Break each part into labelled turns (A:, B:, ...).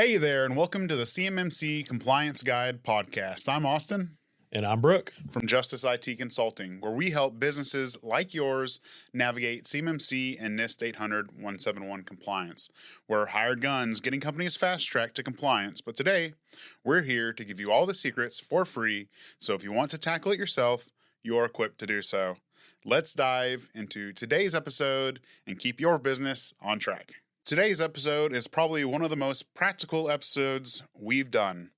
A: Hey there, and welcome to the CMMC Compliance Guide podcast. I'm Austin.
B: And I'm Brooke.
A: From Justice IT Consulting, where we help businesses like yours navigate CMMC and NIST 800-171 compliance. We're hired guns getting companies fast-tracked to compliance, but today we're here to give you all the secrets for free, so if you want to tackle it yourself, you're equipped to do so. Let's dive into today's episode and keep your business on track. Today's episode is probably one of the most practical episodes we've done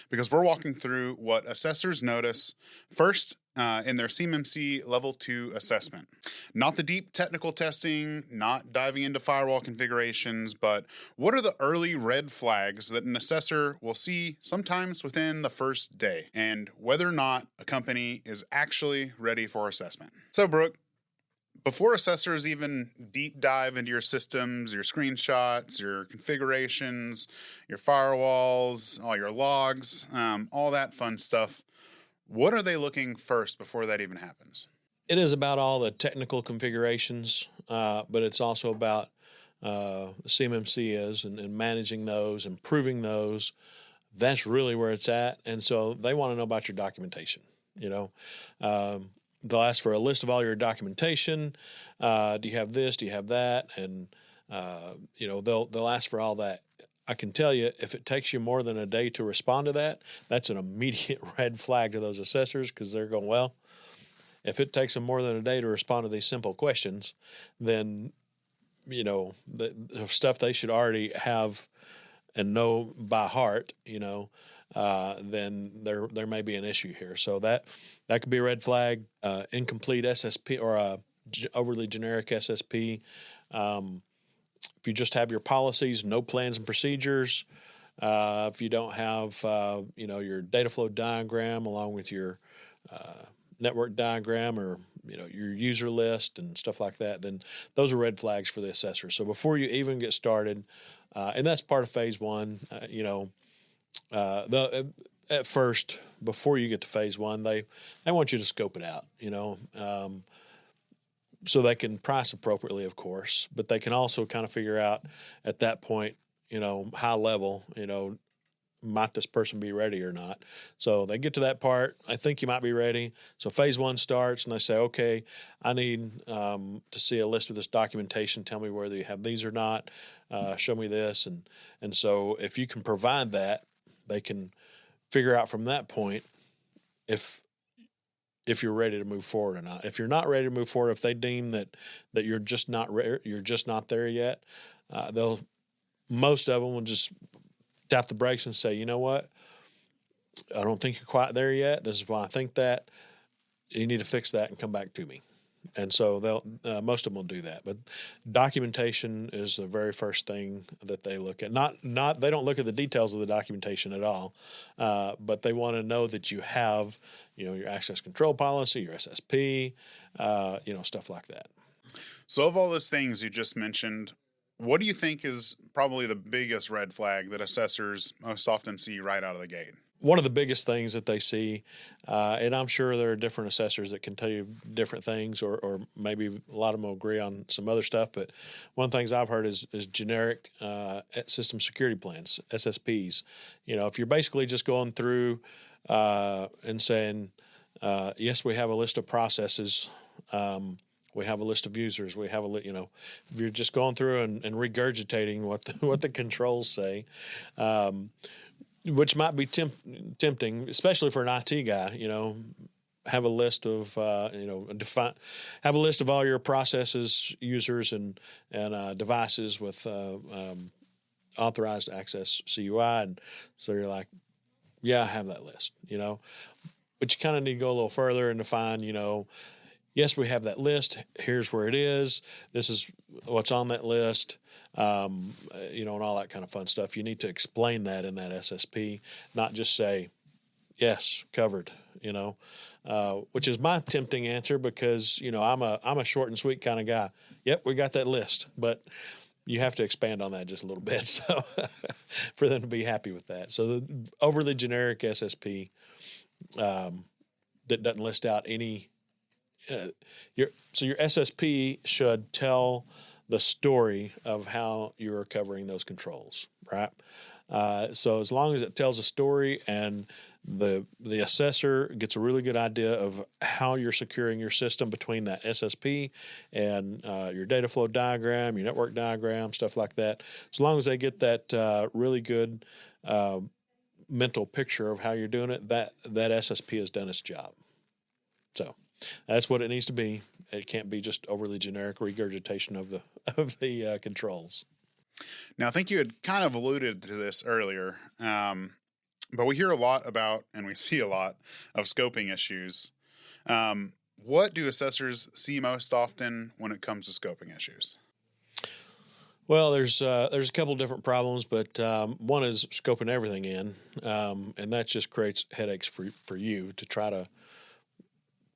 A: because we're walking through what assessors notice first in their CMMC Level 2 assessment. Not the deep technical testing, not diving into firewall configurations, but what are the early red flags that an assessor will see sometimes within the first day, and whether or not a company is actually ready for assessment. So, Brooke, before assessors even deep dive into your systems, your screenshots, your configurations, your firewalls, all your logs, all that fun stuff, what are they looking first before that even happens?
B: It is about all the technical configurations, but it's also about CMMC is and managing those, improving those. That's really where it's at. And so they want to know about your documentation, They'll ask for a list of all your documentation. Do you have this? Do you have that? And they'll ask for all that. I can tell you, if it takes you more than a day to respond to that, that's an immediate red flag to those assessors because they're going, well, if it takes them more than a day to respond to these simple questions, then the stuff they should already have and know by heart, then there may be an issue here. So that could be a red flag. Incomplete SSP or a overly generic SSP. If you just have your policies, no plans and procedures. If you don't have your data flow diagram along with your network diagram or your user list and stuff like that, then those are red flags for the assessor. So before you even get started, and that's part of phase one, at first, before you get to phase one, they want you to scope it out, so they can price appropriately, of course, but they can also kind of figure out at that point, high level, might this person be ready or not? So they get to that part. I think you might be ready. So phase one starts and they say, okay, I need to see a list of this documentation. Tell me whether you have these or not. Show me this. And so if you can provide that, they can figure out from that point if you're ready to move forward or not. If you're not ready to move forward, if they deem that you're just not you're just not there yet, most of them will just tap the brakes and say, you know what, I don't think you're quite there yet. This is why I think that. You need to fix that and come back to me. And so most of them will do that. But documentation is the very first thing that they look at. Not they don't look at the details of the documentation at all, but they want to know that you have, your access control policy, your SSP, stuff like that.
A: So of all those things you just mentioned, what do you think is probably the biggest red flag that assessors most often see right out of the gate?
B: One of the biggest things that they see, and I'm sure there are different assessors that can tell you different things, or maybe a lot of them will agree on some other stuff, but one of the things I've heard is generic system security plans, SSPs. If you're basically just going through and saying, yes, we have a list of processes, we have a list of users, we have if you're just going through and regurgitating what the controls say, which might be tempting, especially for an IT guy. Have a list of have a list of all your processes, users, and devices with authorized access CUI, and so you're like, yeah, I have that list. But you kind of need to go a little further and define. Yes, we have that list. Here's where it is. This is what's on that list. And all that kind of fun stuff. You need to explain that in that SSP, not just say, yes, covered, which is my tempting answer because, I'm a short and sweet kind of guy. Yep, we got that list, but you have to expand on that just a little bit so for them to be happy with that. So the overly generic SSP that doesn't list out any your SSP should tell the story of how you're covering those controls, right? So as long as it tells a story and the assessor gets a really good idea of how you're securing your system between that SSP and your data flow diagram, your network diagram, stuff like that. As long as they get that really good mental picture of how you're doing it, that SSP has done its job. So that's what it needs to be. It can't be just overly generic regurgitation of the controls.
A: Now, I think you had kind of alluded to this earlier, but we hear a lot about, and we see a lot of scoping issues. What do assessors see most often when it comes to scoping issues?
B: Well, there's a couple of different problems, but one is scoping everything in, and that just creates headaches for you to try to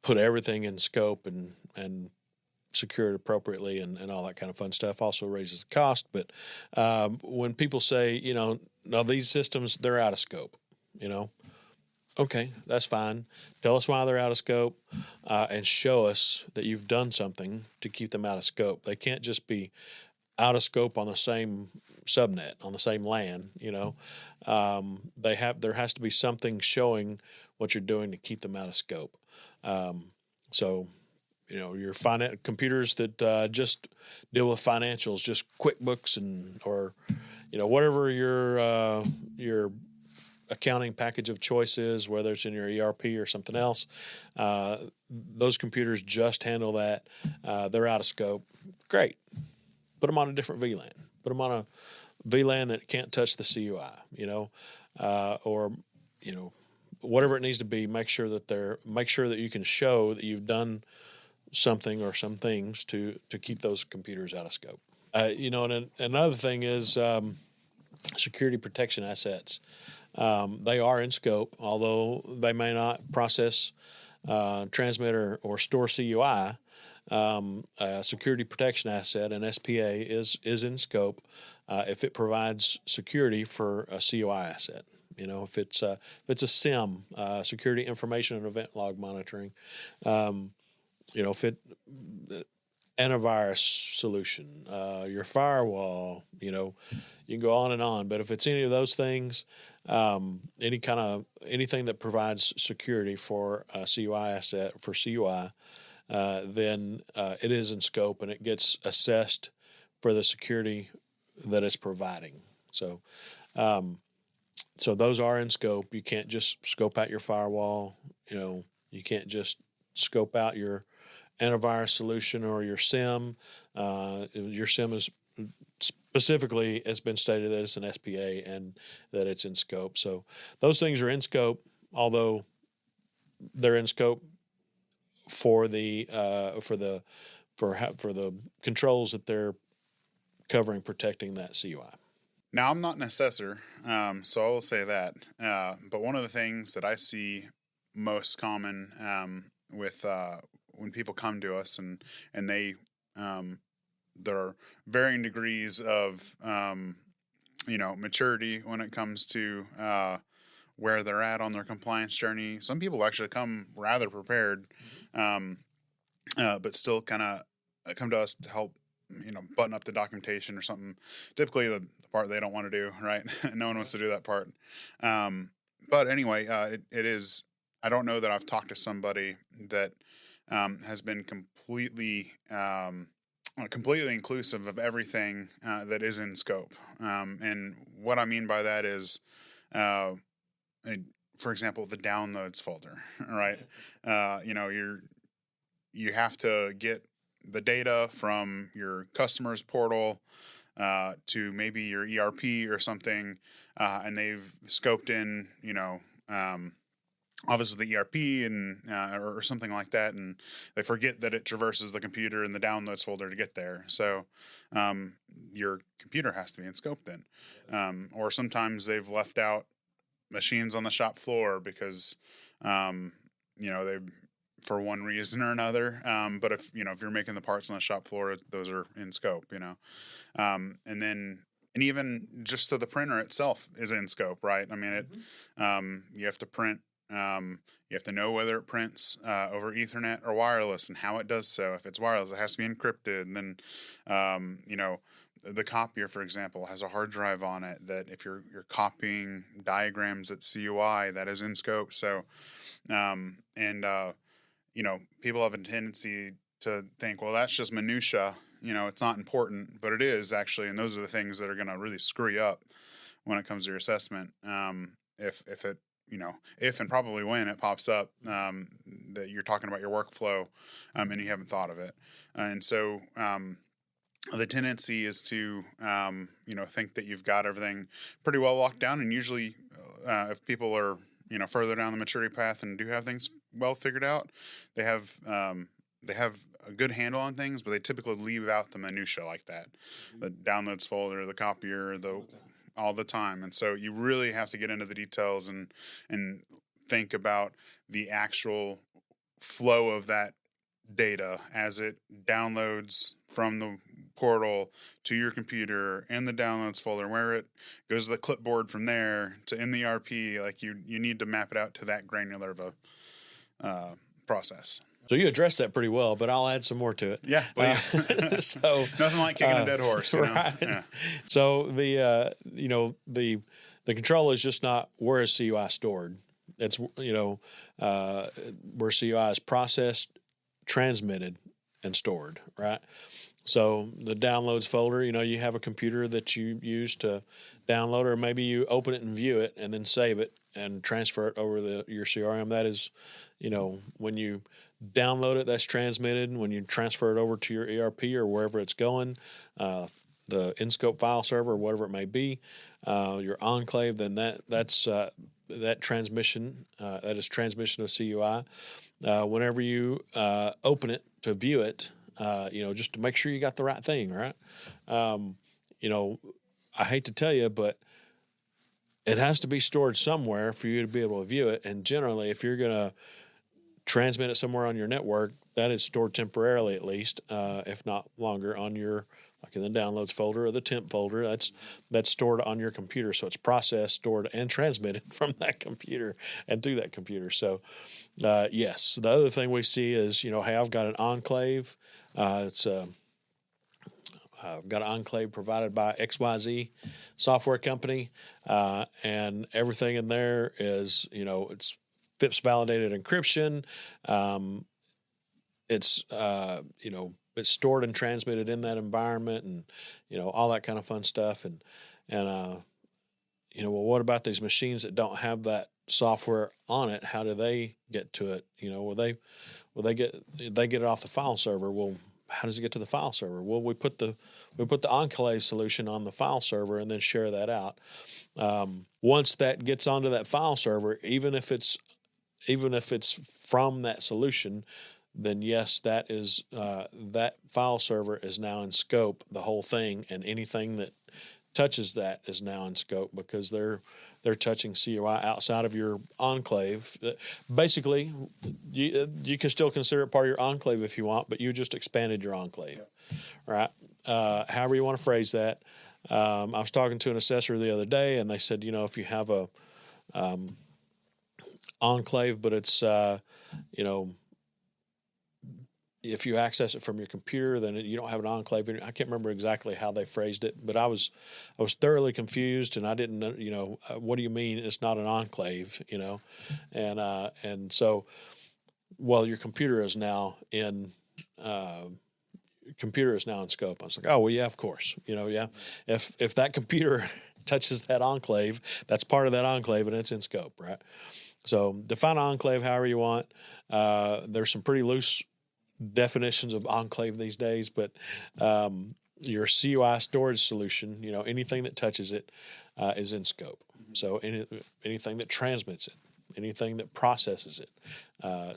B: put everything in scope and secure it appropriately and all that kind of fun stuff. Also raises the cost. But when people say, no, these systems, they're out of scope, okay, that's fine. Tell us why they're out of scope and show us that you've done something to keep them out of scope. They can't just be out of scope on the same subnet, on the same LAN, there has to be something showing what you're doing to keep them out of scope. Your computers that just deal with financials, just QuickBooks or whatever your accounting package of choice is, whether it's in your ERP or something else, those computers just handle that. They're out of scope. Great. Put them on a different VLAN. Put them on a VLAN that can't touch the CUI, or whatever it needs to be. Make sure that you can show that you've done something or some things to keep those computers out of scope. And another thing is security protection assets. They are in scope, although they may not process, transmit, or store CUI. A security protection asset, an SPA, is in scope if it provides security for a CUI asset. If it's a SIM, security information and event log monitoring. If it antivirus solution, your firewall, you can go on and on. But if it's any of those things, anything that provides security for a CUI asset for CUI, then it is in scope and it gets assessed for the security that it's providing. So those are in scope. You can't just scope out your firewall. You can't just scope out your antivirus solution or your SIM. Your SIM is specifically, it's been stated that it's an SPA and that it's in scope. So those things are in scope, although they're in scope for the controls that they're covering, protecting that CUI.
A: Now, I'm not an assessor, so I will say that. But one of the things that I see most common with when people come to us and they there are varying degrees of maturity when it comes to where they're at on their compliance journey. Some people actually come rather prepared, but still kind of come to us to help button up the documentation or something. Typically the part they don't want to do, right? No one wants to do that part. But anyway, it is, I don't know that I've talked to somebody that has been completely inclusive of everything that is in scope. And what I mean by that is, for example, the downloads folder, right? You have to get the data from your customer's portal to maybe your ERP or something, and they've scoped in, obviously the ERP and or something like that, and they forget that it traverses the computer in the downloads folder to get there. So your computer has to be in scope then. Or sometimes they've left out machines on the shop floor because they, for one reason or another. But if you're making the parts on the shop floor, those are in scope. And even just so the printer itself is in scope, right? I mean, you have to print. You have to know whether it prints over Ethernet or wireless and how it does so. If it's wireless, it has to be encrypted. And then, the copier, for example, has a hard drive on it that if you're copying diagrams at CUI, that is in scope. So, people have a tendency to think, well, that's just minutia. It's not important, but it is actually, and those are the things that are going to really screw you up when it comes to your assessment. If and probably when it pops up that you're talking about your workflow, and you haven't thought of it, and so the tendency is to think that you've got everything pretty well locked down, and usually if people are further down the maturity path and do have things well figured out, they have a good handle on things, but they typically leave out the minutia like that, the downloads folder, the copier, all the time. And so you really have to get into the details and think about the actual flow of that data as it downloads from the portal to your computer in the downloads folder, where it goes to the clipboard from there to in the ERP. Like you need to map it out to that granular of a process.
B: So you addressed that pretty well, but I'll add some more to it.
A: Yeah, please. So nothing like kicking a dead horse,
B: right? Yeah. So the control is just not where is CUI stored. It's where CUI is processed, transmitted, and stored. Right. So the downloads folder, you have a computer that you use to download, or maybe you open it and view it, and then save it and transfer it over your CRM. That is, when you download it, that's transmitted. When you transfer it over to your ERP or wherever it's going, the in-scope file server or whatever it may be, your enclave, then that's that transmission. That is transmission of CUI. Whenever you open it to view it, just to make sure you got the right thing, right? I hate to tell you, but it has to be stored somewhere for you to be able to view it. And generally, if you're going to transmit it somewhere on your network, that is stored temporarily, at least, if not longer, on your, like in the downloads folder or the temp folder. That's stored on your computer, so it's processed, stored, and transmitted from that computer and to that computer. So, yes, the other thing we see is, hey, I've got an enclave. I've got an enclave provided by XYZ software company, and everything in there is, it's FIPS validated encryption. It's stored and transmitted in that environment, and all that kind of fun stuff. And well, what about these machines that don't have that software on it? How do they get to it? Will they get it off the file server? Well, how does it get to the file server? Well, we put the enclave solution on the file server and then share that out. Once that gets onto that file server, even if it's from that solution, then yes, that is that file server is now in scope, the whole thing, and anything that touches that is now in scope because they're touching CUI outside of your enclave. Basically, you can still consider it part of your enclave if you want, but you just expanded your enclave, right? However you want to phrase that. I was talking to an assessor the other day, and they said, if you have a enclave, but it's if you access it from your computer, then you don't have an enclave. I can't remember exactly how they phrased it, but I was thoroughly confused, and I didn't know, what do you mean it's not an enclave, and so, well, your computer is now in scope. I was like, oh, well, yeah, of course, yeah. If that computer touches that enclave, that's part of that enclave, and it's in scope, right? So define enclave however you want. There's some pretty loose definitions of enclave these days, but your CUI storage solution, anything that touches it is in scope. So anything that transmits it, anything that processes it,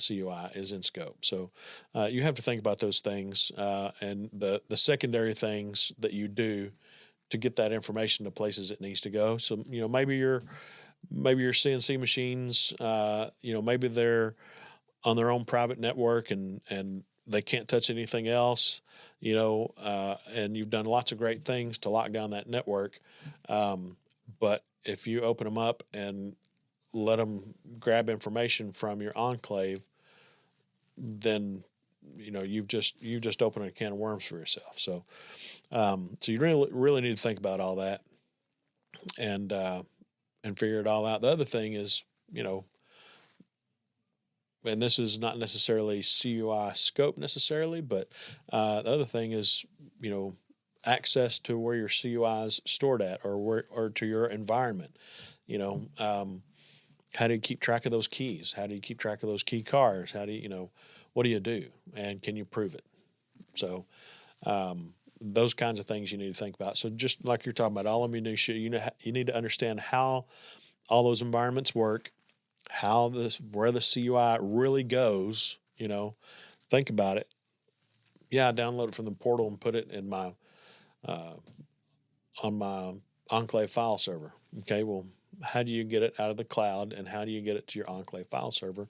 B: CUI is in scope. So you have to think about those things and the secondary things that you do to get that information to places it needs to go. So maybe your CNC machines, maybe they're on their own private network and they can't touch anything else, and you've done lots of great things to lock down that network. But if you open them up and let them grab information from your enclave, then you've just opened a can of worms for yourself. So, so you really need to think about all that and figure it all out. The other thing is, and this is not necessarily CUI scope necessarily, but the other thing is, access to where your CUI is stored at, or to your environment. How do you keep track of those keys? How do you keep track of those key cards? How do you, what do you do? And can you prove it? So, those kinds of things you need to think about. So just like you're talking about, all of minutia, you need to understand how all those environments work, where the CUI really goes. Think about it. Yeah, I download it from the portal and put it in my on my Enclave file server. Okay, well, how do you get it out of the cloud, and how do you get it to your Enclave file server?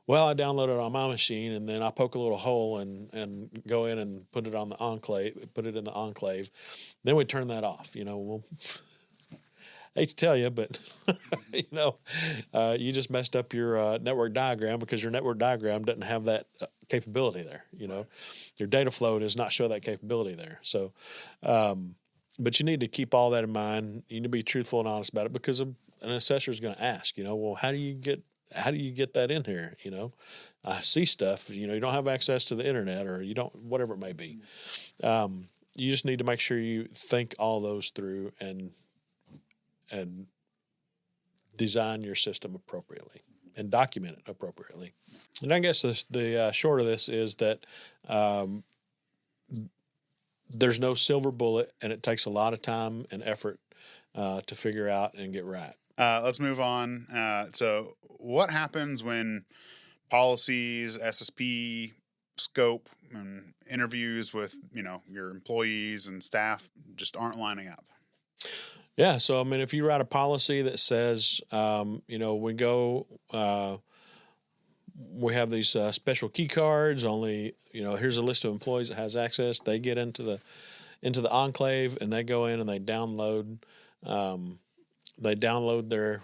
B: Well, I download it on my machine, and then I poke a little hole and go in and put it in the Enclave. Then we turn that off. Well, I hate to tell you, but you just messed up your network diagram, because your network diagram doesn't have that capability there. Your data flow does not show that capability there. So, but you need to keep all that in mind. You need to be truthful and honest about it, because an assessor is going to ask, well, how do you get that in here? I see stuff, you don't have access to the internet, or you don't, whatever it may be. You just need to make sure you think all those through and design your system appropriately and document it appropriately. And I guess the short of this is that there's no silver bullet, and it takes a lot of time and effort to figure out and get right.
A: Let's move on. So what happens when policies, SSP, scope, and interviews with, your employees and staff just aren't lining up?
B: Yeah. So, if you write a policy that says, we have these special key cards, only, here's a list of employees that has access. They get into the Enclave, and they go in and they download their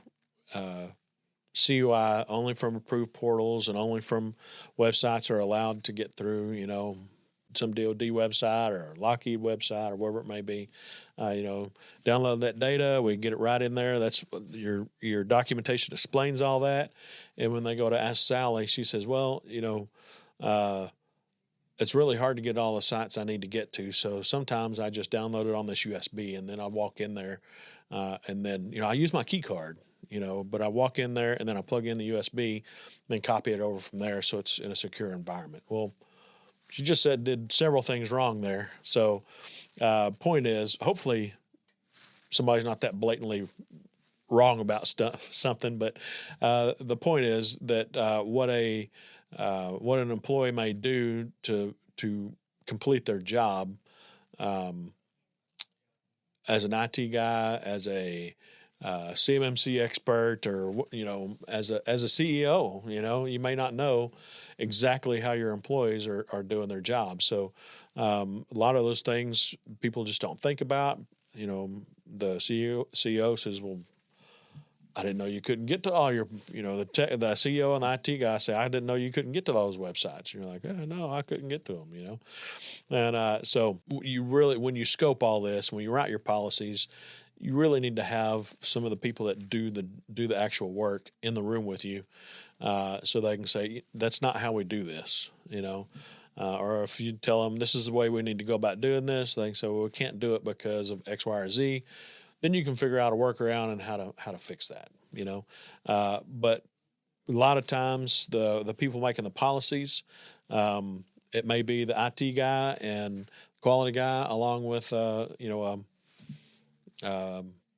B: CUI only from approved portals, and only from websites are allowed to get through, some DOD website or Lockheed website or wherever it may be. Download that data. We get it right in there. That's your documentation explains all that. And when they go to ask Sally, she says, well, it's really hard to get all the sites I need to get to. So sometimes I just download it on this USB, and then I walk in there, and then, I use my key card, but I walk in there, and then I plug in the USB, and then copy it over from there, so it's in a secure environment. Well, she just did several things wrong there. So, point is, hopefully somebody's not that blatantly wrong about something, but the point is that what an employee may do to complete their job, as an IT guy, as a CMMC expert, or as a CEO, you may not know exactly how your employees are doing their job. So a lot of those things people just don't think about. The CEO says, well, I didn't know you couldn't get to all your, the CEO and the IT guy say, I didn't know you couldn't get to those websites. You're like, no, I couldn't get to them, And so you really, when you scope all this, when you write your policies, you really need to have some of the people that do the actual work in the room with you, so they can say, that's not how we do this, or if you tell them this is the way we need to go about doing this, they can say, well, we can't do it because of X, Y, or Z. Then you can figure out a workaround and how to fix that, But a lot of times the people making the policies, it may be the IT guy and quality guy, along with a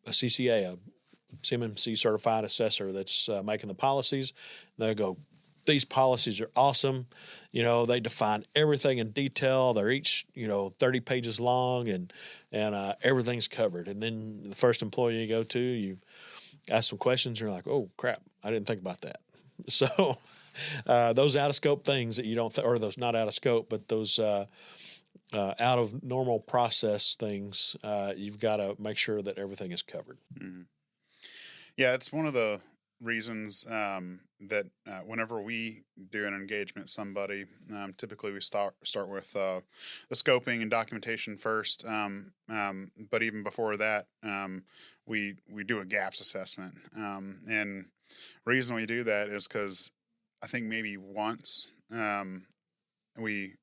B: CCA, a CMMC certified assessor that's making the policies. They go, these policies are awesome. They define everything in detail. They're each, 30 pages long, and everything's covered. And then the first employee you go to, you ask some questions, and you're like, oh, crap, I didn't think about that. So those out of scope things that you don't, or those not out of scope, but those out of normal process things, you've got to make sure that everything is covered.
A: Mm-hmm. Yeah, it's one of the reasons that whenever we do an engagement with somebody, typically we start with the scoping and documentation first. But even before that, we do a gaps assessment. And reason we do that is because I think maybe once we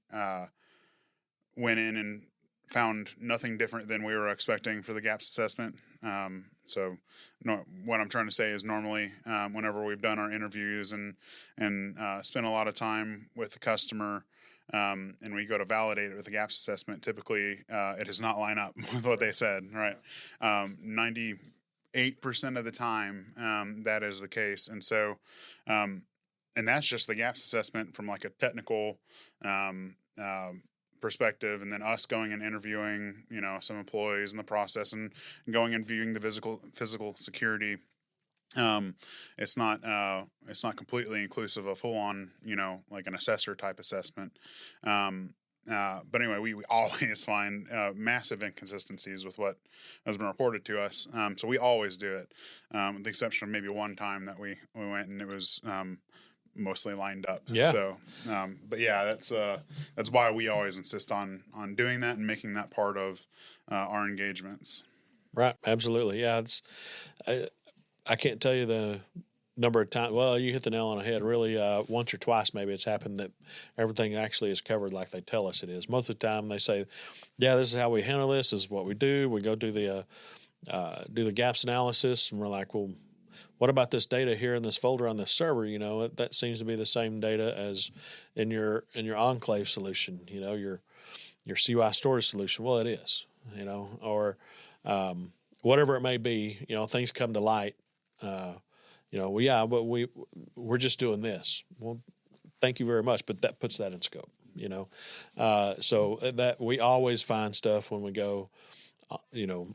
A: went in and found nothing different than we were expecting for the gaps assessment. So what I'm trying to say is normally whenever we've done our interviews and spent a lot of time with the customer and we go to validate it with the gaps assessment, typically it does not line up with what they said, right? 98% of the time that is the case. And so and that's just the gaps assessment from like a technical perspective, and then us going and interviewing, some employees in the process and going and viewing the physical security. It's not completely inclusive of full on, like an assessor type assessment. But anyway, we always find massive inconsistencies with what has been reported to us. So we always do it, with the exception of maybe one time that we went and it was mostly lined up.
B: Yeah.
A: So, but yeah, that's why we always insist on doing that and making that part of our engagements.
B: Right. Absolutely. Yeah. I can't tell you the number of times. Well, you hit the nail on the head. Really, once or twice maybe it's happened that everything actually is covered like they tell us it is. Most of the time they say, "Yeah, this is how we handle this. This is what we do." We go do the gaps analysis, and we're like, "Well, what about this data here in this folder on this server? That seems to be the same data as in your enclave solution. Your CUI storage solution. Well, it is. Or whatever it may be. Things come to light. Well, yeah, but we're just doing this. Well, thank you very much, but that puts that in scope. So that we always find stuff when we go,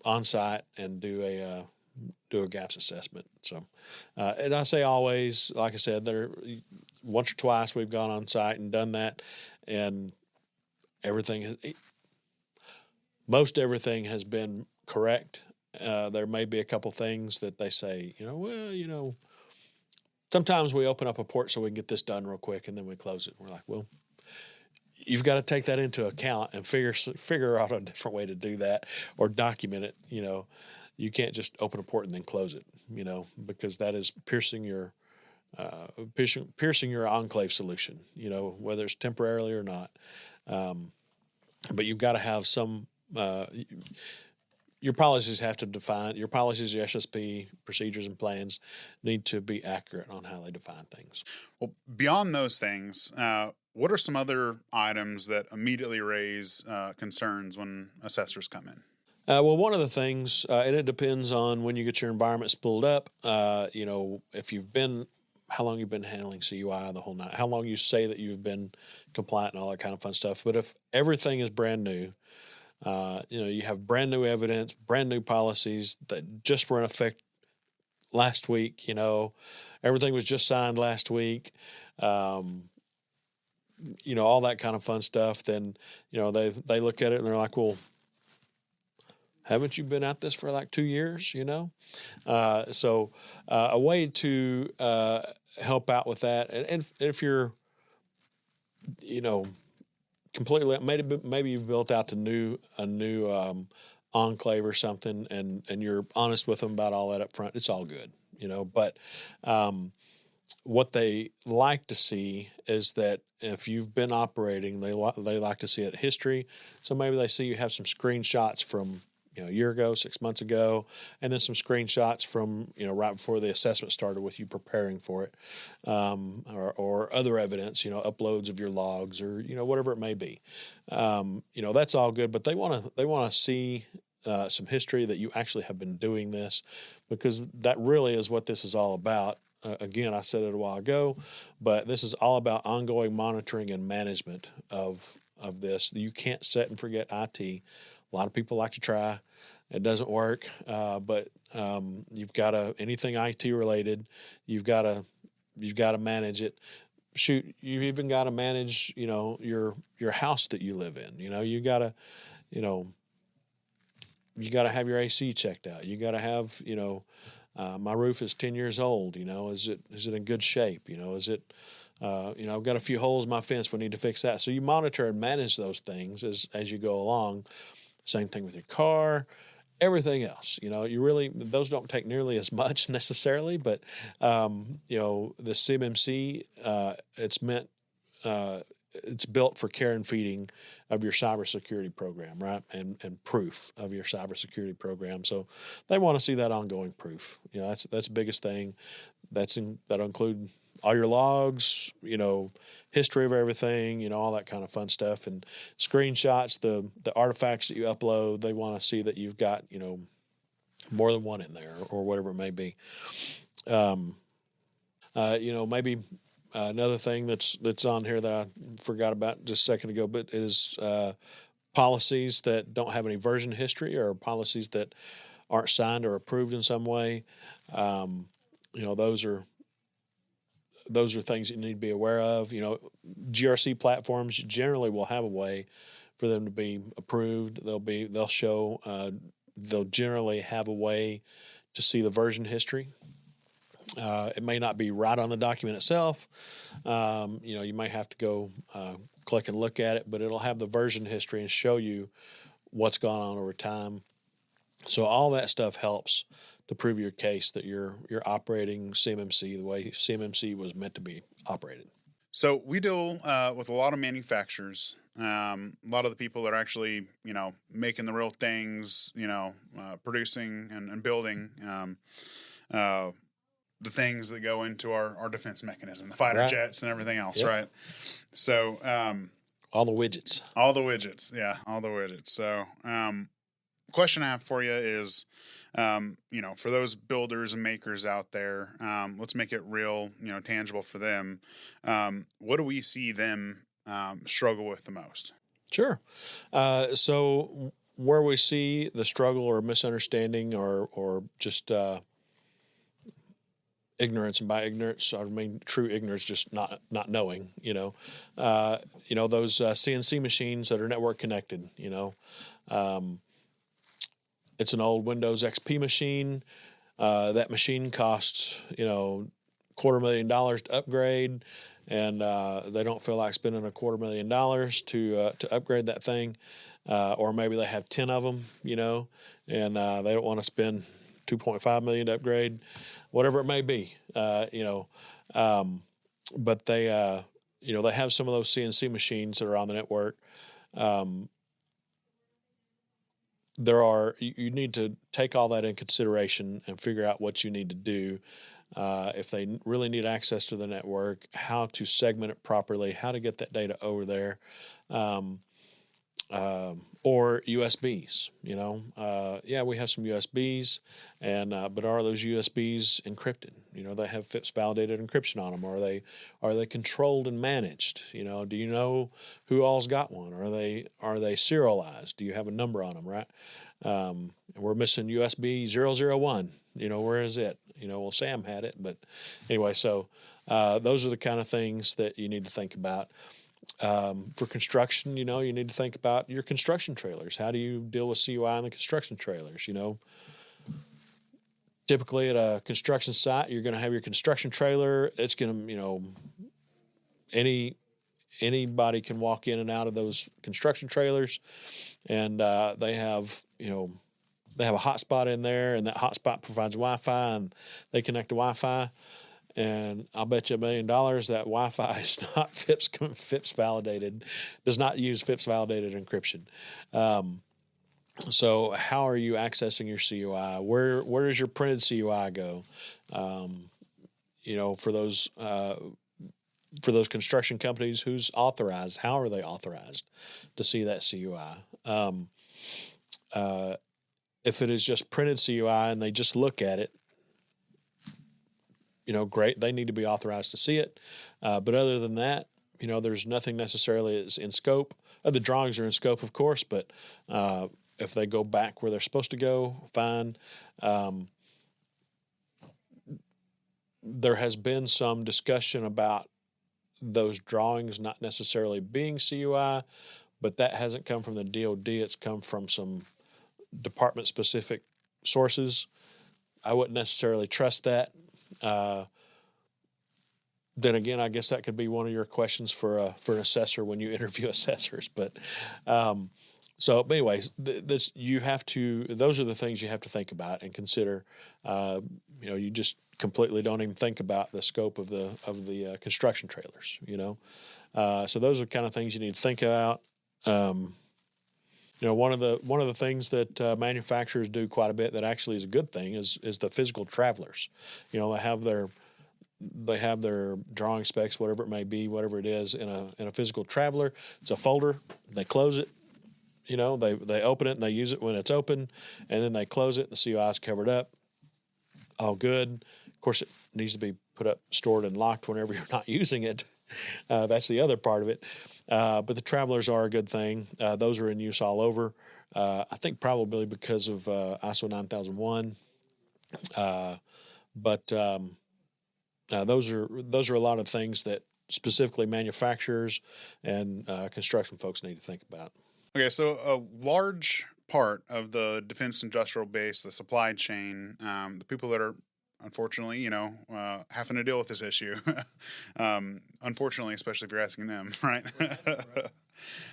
B: on site and do a gaps assessment. So, and I say always, like I said, once or twice we've gone on site and done that, and most everything has been correct. There may be a couple things that they say, sometimes we open up a port so we can get this done real quick and then we close it. We're like, well, you've got to take that into account and figure out a different way to do that or document it. You can't just open a port and then close it, because that is piercing your enclave solution, whether it's temporarily or not. But you've got to have some, your policies have to define, your policies, your SSP procedures and plans need to be accurate on how they define things.
A: Well, beyond those things, what are some other items that immediately raise concerns when assessors come in?
B: Well, one of the things, and it depends on when you get your environment spooled up, if how long you've been handling CUI the whole night, how long you say that you've been compliant and all that kind of fun stuff. But if everything is brand new, you have brand new evidence, brand new policies that just were in effect last week, everything was just signed last week, all that kind of fun stuff, then, they look at it and they're like, well, haven't you been at this for like 2 years, So a way to help out with that, and if you're, completely, maybe you've built out a new enclave or something, and you're honest with them about all that up front, it's all good, But what they like to see is that if you've been operating, they like to see it history. So maybe they see you have some screenshots from a year ago, 6 months ago, and then some screenshots from right before the assessment started with you preparing for it, or other evidence, uploads of your logs or whatever it may be. That's all good, but they want to see some history that you actually have been doing this, because that really is what this is all about. Again, I said it a while ago, but this is all about ongoing monitoring and management of this. You can't set and forget IT. A lot of people like to try. It doesn't work, but you've got to, anything IT related, you've got to manage it. Shoot, you've even got to manage, your house that you live in. You got to, you got to have your AC checked out. You got to have, My roof is 10 years old. Is it in good shape? Is it I've got a few holes in my fence. We need to fix that. So you monitor and manage those things as you go along. Same thing with your car, everything else. Those don't take nearly as much necessarily, but the CMMC, it's built for care and feeding of your cybersecurity program, right? And proof of your cybersecurity program. So they want to see that ongoing proof. That's the biggest thing. That'll include all your logs, history of everything, all that kind of fun stuff, and screenshots, the artifacts that you upload. They want to see that you've got, more than one in there or whatever it may be. Maybe another thing that's on here that I forgot about just a second ago, but is policies that don't have any version history or policies that aren't signed or approved in some way. Those are things you need to be aware of. GRC platforms generally will have a way for them to be approved. They'll generally have a way to see the version history. It may not be right on the document itself. You might have to go click and look at it, but it'll have the version history and show you what's gone on over time. So all that stuff helps to prove your case that you're operating CMMC the way CMMC was meant to be operated.
A: So we deal with a lot of manufacturers, a lot of the people that are actually, making the real things, producing and building the things that go into our defense mechanism, the fighter jets and everything else,
B: yep.
A: right? So
B: all the widgets.
A: Yeah, all the widgets. So question I have for you is, for those builders and makers out there, let's make it real, tangible for them. What do we see them struggle with the most?
B: Sure. So where we see the struggle or misunderstanding or just ignorance, and by ignorance I mean true ignorance, just not knowing. Those CNC machines that are network connected. It's an old Windows XP machine. That machine costs, $250,000 to upgrade, and they don't feel like spending $250,000 to upgrade that thing. Or maybe they have 10 of them, and they don't want to spend $2.5 million to upgrade, whatever it may be, but they have some of those CNC machines that are on the network. You need to take all that in consideration and figure out what you need to do. If they really need access to the network, how to segment it properly, how to get that data over there, or USBs. We have some USBs, but are those USBs encrypted? They have FIPS validated encryption on them. Are they controlled and managed? Do you know who all's got one? Are they serialized? Do you have a number on them? Right? We're missing USB 001. Where is it? Sam had it, but anyway. So those are the kind of things that you need to think about. For construction, you need to think about your construction trailers. How do you deal with CUI on the construction trailers? Typically at a construction site, you're going to have your construction trailer. It's going to, anybody can walk in and out of those construction trailers, and they have a hotspot in there, and that hotspot provides Wi-Fi, and they connect to Wi-Fi. And I'll bet you $1 million that Wi-Fi is not FIPS validated, does not use FIPS validated encryption. So how are you accessing your CUI? Where does your printed CUI go? For those construction companies, who's authorized? How are they authorized to see that CUI? If it is just printed CUI and they just look at it, great. They need to be authorized to see it. But other than that, there's nothing necessarily is in scope. The drawings are in scope, of course, but if they go back where they're supposed to go, fine. There has been some discussion about those drawings not necessarily being CUI, but that hasn't come from the DoD. It's come from some department-specific sources. I wouldn't necessarily trust that. Then again, I guess that could be one of your questions for an assessor when you interview assessors. But but anyways, those are the things you have to think about and consider. You just completely don't even think about the scope of the construction trailers. So those are the kind of things you need to think about. One of the things that manufacturers do quite a bit that actually is a good thing is the physical travelers. They have their drawing specs, whatever it may be, whatever it is, in a physical traveler. It's a folder. They close it. They open it and they use it when it's open, and then they close it. The COI is covered up. All good. Of course, it needs to be put up, stored, and locked whenever you're not using it. That's the other part of it. But the travelers are a good thing. Those are in use all over. I think probably because of ISO 9001. Those are a lot of things that specifically manufacturers and construction folks need to think about.
A: Okay, so a large part of the defense industrial base, the supply chain, the people that are unfortunately, having to deal with this issue, unfortunately, especially if you're asking them, right?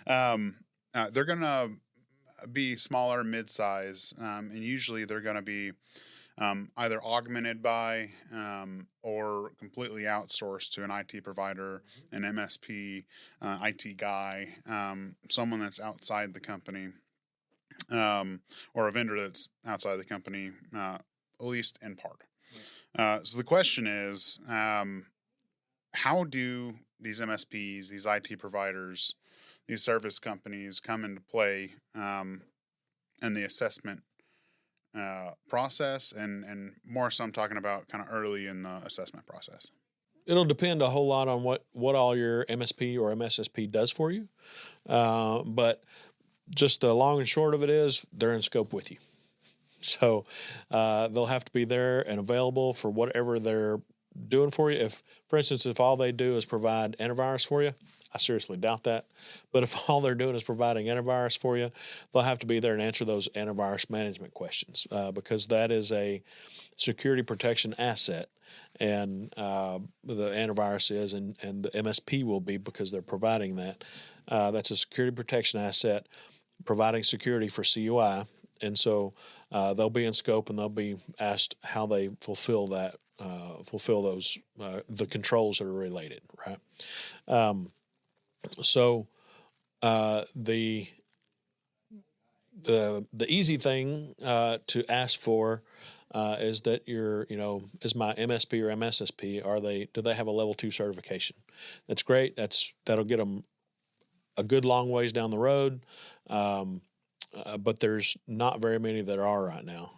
A: They're going to be smaller, mid-size, and usually they're going to be either augmented by or completely outsourced to an IT provider, an MSP, IT guy, someone that's outside the company, or a vendor that's outside the company, at least in part. So the question is, how do these MSPs, these IT providers, these service companies come into play in the assessment process, and more so I'm talking about kind of early in the assessment process?
B: It'll depend a whole lot on what all your MSP or MSSP does for you. But just the long and short of it is they're in scope with you. So they'll have to be there and available for whatever they're doing for you. For instance, if all they do is provide antivirus for you, I seriously doubt that. But if all they're doing is providing antivirus for you, they'll have to be there and answer those antivirus management questions because that is a security protection asset. And the antivirus is, and the MSP will be because they're providing that. That's a security protection asset, providing security for CUI. And so they'll be in scope and they'll be asked how they fulfill those, the controls that are related, right? So the easy thing to ask for is that is my MSP or MSSP, do they have a level 2 certification? That's great. That'll get them a good long ways down the road. But there's not very many that are right now.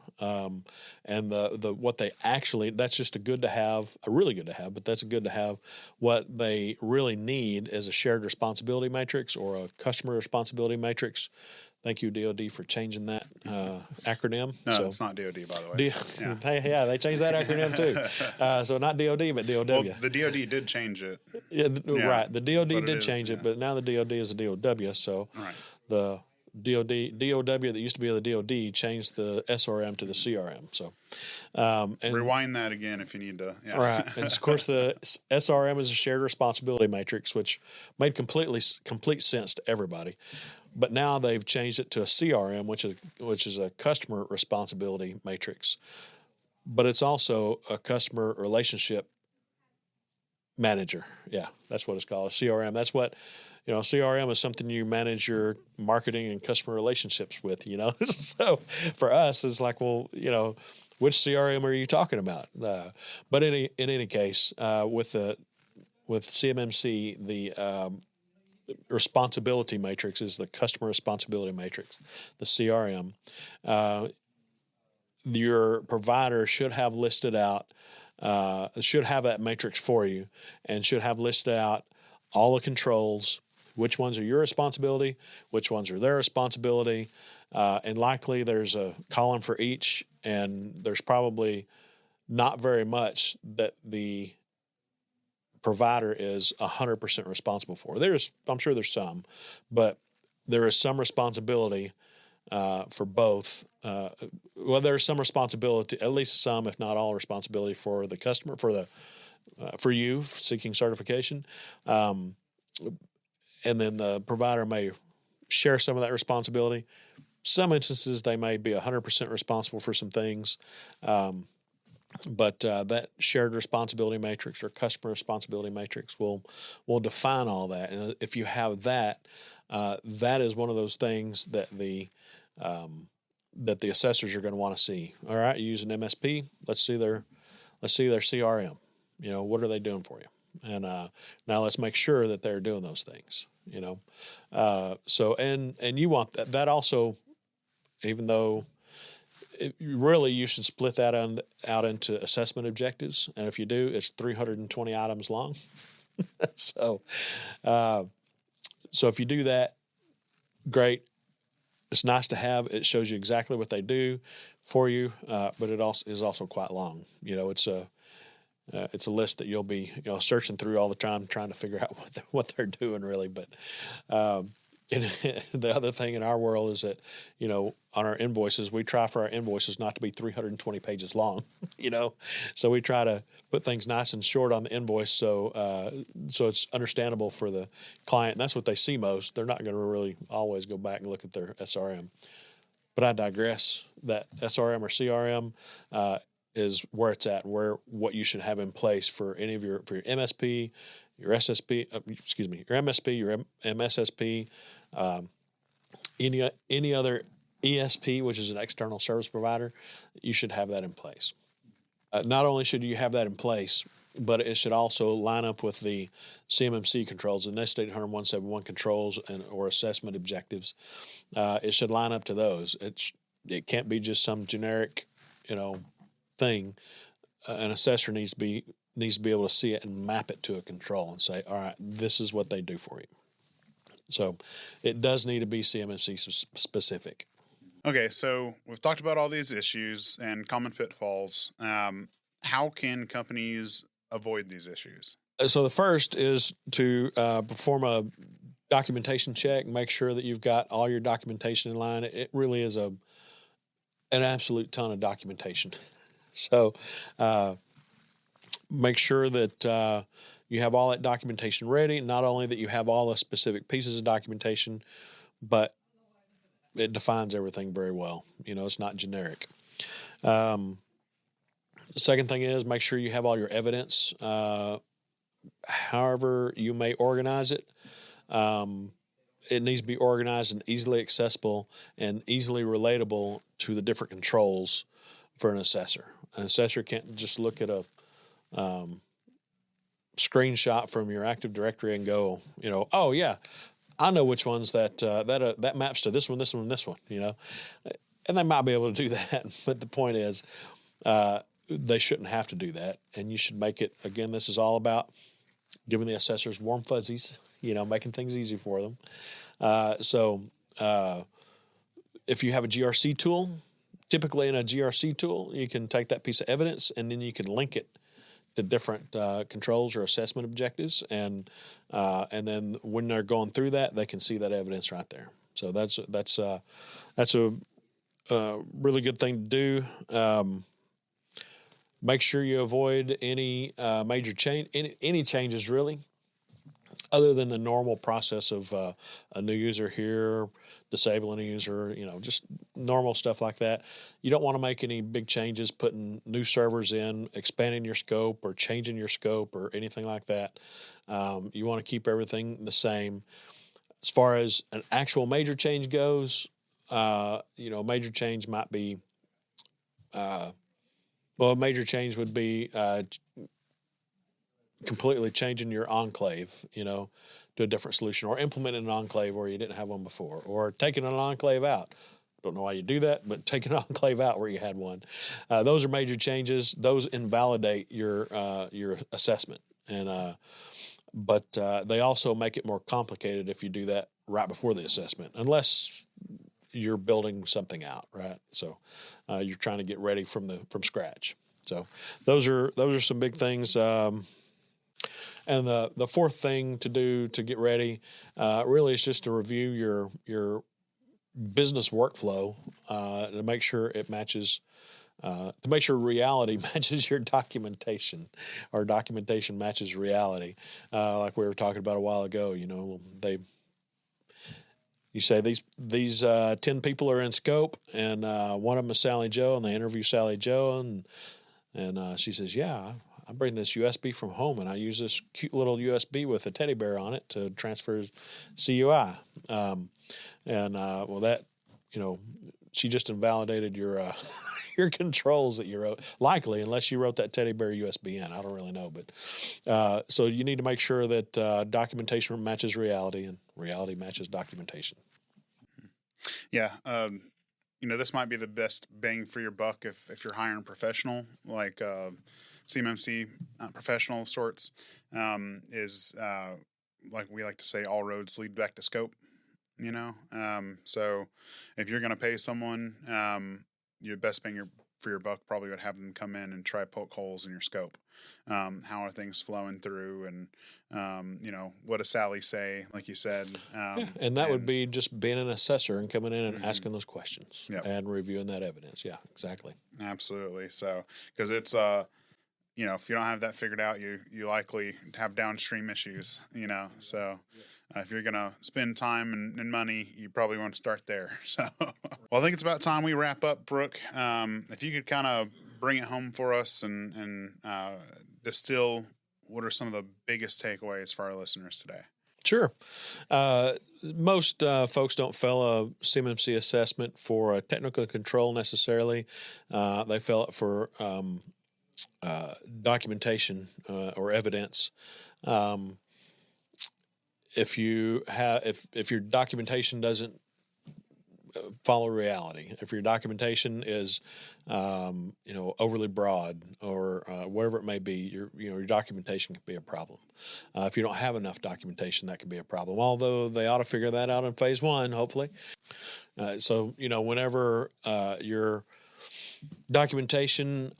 B: And what they actually, that's just a really good to have, but that's a good to have. What they really need is a shared responsibility matrix or a customer responsibility matrix. Thank you, DoD, for changing that acronym.
A: No, it's not DoD, by the way.
B: Yeah, they changed that acronym too. So not DoD, but DOW.
A: Well, the DoD did change it.
B: Yeah, right. The DoD did change it, but now the DoD is a DOW. So
A: right.
B: The DoW that used to be the DoD changed the SRM to the CRM. So, and
A: rewind that again if you need to. Yeah.
B: Right, and of course the SRM is a shared responsibility matrix, which made complete sense to everybody. But now they've changed it to a CRM, which is a customer responsibility matrix. But it's also a customer relationship manager. Yeah, that's what it's called, a CRM. That's what. CRM is something you manage your marketing and customer relationships with, So for us, it's like, well, which CRM are you talking about? But in any case, with CMMC, the responsibility matrix is the customer responsibility matrix, the CRM. Your provider should have listed out, should have that matrix for you, and should have listed out all the controls. Which ones are your responsibility? Which ones are their responsibility? And likely there's a column for each, and there's probably not very much that the provider is 100% responsible for. I'm sure there's some, but there is some responsibility for both. Well, there's some responsibility, at least some, if not all, responsibility for the customer, for you seeking certification, and then the provider may share some of that responsibility. Some instances they may be 100% responsible for some things, but that shared responsibility matrix or customer responsibility matrix will define all that. And if you have that, that is one of those things that the assessors are going to want to see. All right, you use an MSP. Let's see their CRM. What are they doing for you? And now let's make sure that they're doing those things. So you want that also, even though you should split that out into assessment objectives, and if you do, it's 320 items long. So if you do that, great. It's nice to have. It shows you exactly what they do for you, but it also is also quite long. It's a list that you'll be searching through all the time, trying to figure out what they're doing really. But and the other thing in our world is that on our invoices, we try for our invoices not to be 320 pages long. So we try to put things nice and short on the invoice, so it's understandable for the client. And that's what they see most. They're not going to really always go back and look at their SRM. But I digress. That SRM or CRM is where it's at, what you should have in place for any of your MSP, your SSP, your MSP, your MSSP, any other ESP, which is an external service provider. You should have that in place. Not only should you have that in place, but it should also line up with the CMMC controls, the NIST 800-171 controls or assessment objectives. It should line up to those. It can't be just some generic, thing. An assessor needs to be able to see it and map it to a control and say, all right, this is what they do for you. So it does need to be CMMC specific.
A: Okay, so we've talked about all these issues and common pitfalls. How can companies avoid these issues?
B: So the first is to perform a documentation check, make sure that you've got all your documentation in line. It really is an absolute ton of documentation. So make sure that you have all that documentation ready. Not only that you have all the specific pieces of documentation, but it defines everything very well. It's not generic. The second thing is make sure you have all your evidence. However you may organize it, it needs to be organized and easily accessible and easily relatable to the different controls for an assessor. An assessor can't just look at a screenshot from your Active Directory and go, oh yeah, I know which ones that maps to this one, this one, and this one. And they might be able to do that, but the point is, they shouldn't have to do that, and you should make it. Again, this is all about giving the assessors warm fuzzies, making things easy for them. So if you have a GRC tool, typically in a GRC tool, you can take that piece of evidence and then you can link it to different controls or assessment objectives, and then when they're going through that, they can see that evidence right there. So that's a really good thing to do. Make sure you avoid any major change, any changes really, other than the normal process of a new user here, disabling a user, just normal stuff like that. You don't want to make any big changes, putting new servers in, expanding your scope or changing your scope or anything like that. You want to keep everything the same. As far as an actual major change goes, a major change might be, a major change would be completely changing your enclave, to a different solution, or implementing an enclave where you didn't have one before, or taking an enclave out. Don't know why you do that, but take an enclave out where you had one. Those are major changes. Those invalidate your assessment, but they also make it more complicated if you do that right before the assessment, unless you're building something out, right? So you're trying to get ready from scratch. So those are some big things. And the fourth thing to do to get ready really is just to review your business workflow to make sure it matches. To make sure reality matches your documentation, or documentation matches reality, like we were talking about a while ago. You say these 10 people are in scope, and one of them is Sally Joe, and they interview Sally Joe, and she says, "Yeah, I bring this USB from home, and I use this cute little USB with a teddy bear on it to transfer CUI." Well, that she just invalidated your your controls that you wrote, likely, unless you wrote that teddy bear USB in. I don't really know, but so you need to make sure that documentation matches reality, and reality matches documentation.
A: Yeah. This might be the best bang for your buck if you're hiring a professional like CMMC professional of sorts. Is like we like to say, all roads lead back to scope. So if you're going to pay someone, your best bang for your buck probably would have them come in and try poke holes in your scope. How are things flowing through, and what does Sally say, like you said?
B: And that would be just being an assessor and coming in and
A: mm-hmm.
B: asking those questions.
A: Yep.
B: And reviewing that evidence. Yeah, exactly.
A: Absolutely. So, because it's if you don't have that figured out, you likely have downstream issues. So. If you're going to spend time and money, you probably want to start there. So, well, I think it's about time we wrap up, Brooke. If you could kind of bring it home for us and distill what are some of the biggest takeaways for our listeners today.
B: Sure. Most folks don't fail a CMMC assessment for a technical control necessarily. They fail it for documentation or evidence. If your documentation doesn't follow reality, if your documentation is overly broad or whatever it may be, your documentation can be a problem. If you don't have enough documentation, that can be a problem. Although they ought to figure that out in phase 1, hopefully. So whenever your documentation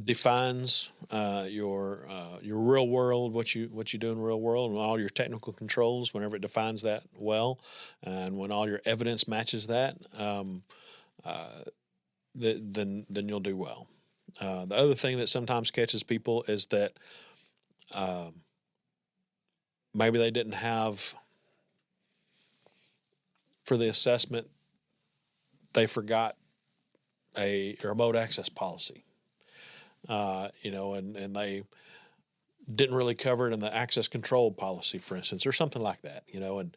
B: defines your real world, what you do in real world, and all your technical controls, whenever it defines that well, and when all your evidence matches that, then you'll do well. The other thing that sometimes catches people is that maybe they didn't have, for the assessment, they forgot a remote access policy. And they didn't really cover it in the access control policy, for instance, or something like that, and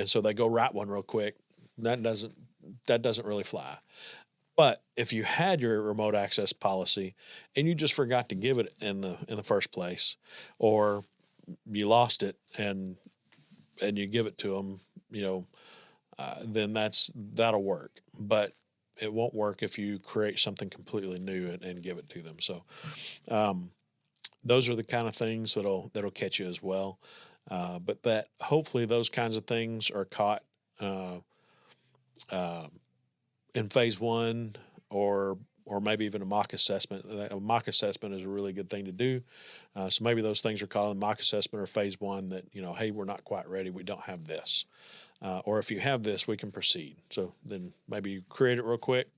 B: so they go write one real quick. That doesn't really fly. But if you had your remote access policy and you just forgot to give it in the first place, or you lost it and you give it to them, then that'll work. But it won't work if you create something completely new and give it to them. So those are the kind of things that'll catch you as well. But that hopefully those kinds of things are caught in phase 1 or maybe even a mock assessment. A mock assessment is a really good thing to do. So maybe those things are called a mock assessment or phase 1 that, hey, we're not quite ready. We don't have this. Or if you have this, we can proceed. So then maybe you create it real quick.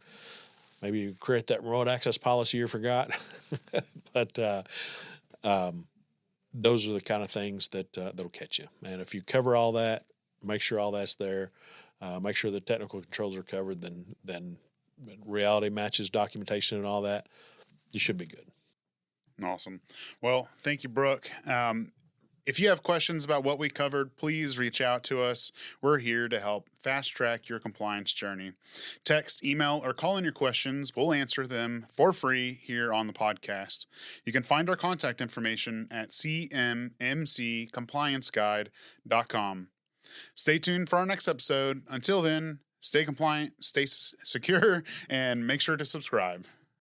B: Maybe you create that remote access policy you forgot. But those are the kind of things that'll catch you. And if you cover all that, make sure all that's there, make sure the technical controls are covered, then reality matches documentation and all that, you should be good.
A: Awesome. Well, thank you, Brooke. If you have questions about what we covered, please reach out to us. We're here to help fast track your compliance journey. Text, email, or call in your questions. We'll answer them for free here on the podcast. You can find our contact information at cmmccomplianceguide.com. Stay tuned for our next episode. Until then, stay compliant, stay secure, and make sure to subscribe.